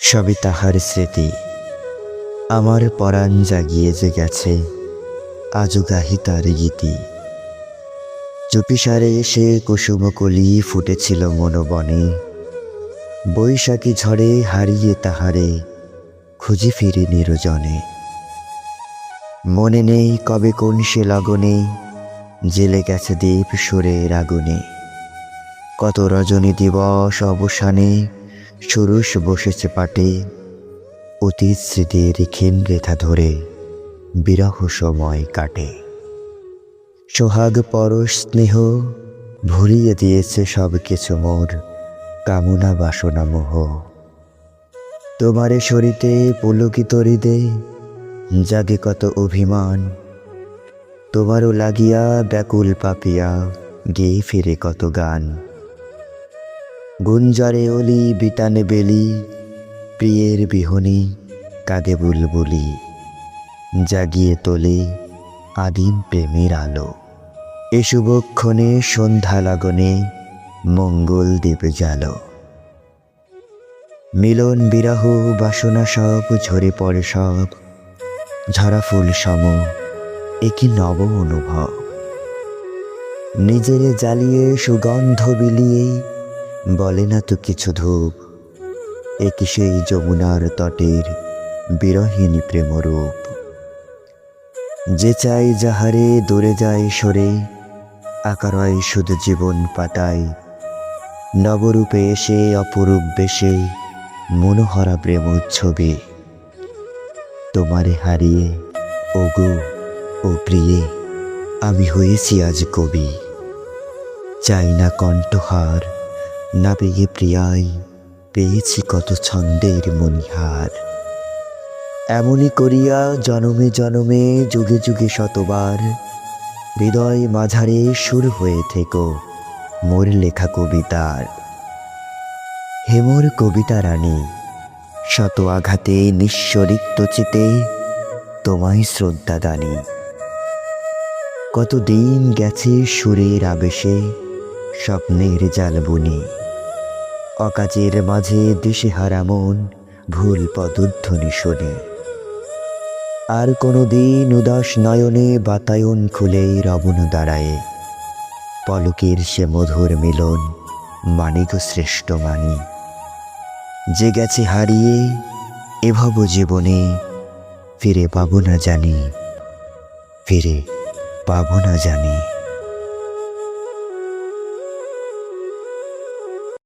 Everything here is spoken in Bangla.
সবই তাহার স্মৃতি আমার পরাণ জাগিয়ে যে গেছে, আজও গাহি তার গীতি। চুপিসারে এসে কুসুমকলি ফুটেছিল মনোবনে, বৈশাখী ঝড়ে হারিয়ে তাহারে খুঁজি ফিরি নিরজনে। মনে নেই কবে কোন সে লগনে জেলে গেছে দ্বীপ সুরের আগুনে। কত রজনী দিবস অবসানে সুরুষ বসেছে পাটে, অতীত স্মৃতির ক্ষীণ রেখা ধরে বিরহ সময় কাটে। সোহাগ পরশ স্নেহ ভুলিয়ে দিয়েছে সব কিছু মোর কামনা বাসনা মোহ। তোমারে সরিতে পুলকিত হৃদে জাগে কত অভিমান, তোমারও লাগিয়া ব্যাকুল পাপিয়া গেয়ে ফিরে কত গান। গুঞ্জরে অলি বিতানে বেলি প্রিয়ের বিহনে কাগে বুলবুলি, জাগিয়ে তোলে আদিম প্রেমের আলো। এ শুভক্ষণে সন্ধ্যা লাগনে মঙ্গল দ্বীপ জালো। মিলন বিরহ বাসনা সব ঝরে পড়ে সব, ঝরা ফুল সম একই নব অনুভব। নিজেরে জ্বালিয়ে সুগন্ধ বিলিয়ে বলে না তো কিছু ধূপ, একই সেই যমুনার তটের বিরহিণী প্রেমরূপ। যে চাই যাহারে দূরে যায় সরে, আকারয় শুধু জীবন পাতায়, নবরূপে এসে অপরূপ বেশে মনোহরা প্রেম ছবি। তোমারে হারিয়ে ওগো ও প্রিয়ে আমি হয়েছি আজ কবি। চাই না কণ্ঠহার, না পেয়ে প্রিয়াই পেয়েছি কত ছন্দের মণিহার। এমনি করিয়া জনমে জনমে যুগে যুগে শতবার হৃদয় মাঝারে সুর হয়ে থেকো মোর লেখা কবিতার। হেমোর কবিতা রানী শত আঘাতে নিঃস্বরিক্ত চিতে তোমায় শ্রদ্ধা দানি। কতদিন গেছে সুরের আবেশে স্বপ্নের জাল বুনি, অকাজের মাঝে দিশেহারা মন ভুল পদধ্বনি শোনে। আর কোনোদিন উদাস নয়নে বাতায়ন খুলে রবণ দাঁড়ায়, পলকের সে মধুর মিলন মানিক শ্রেষ্ঠ মানি। যে গেছে হারিয়ে এভব জীবনে ফিরে পাবো না জানি, ফিরে পাবো না জানি।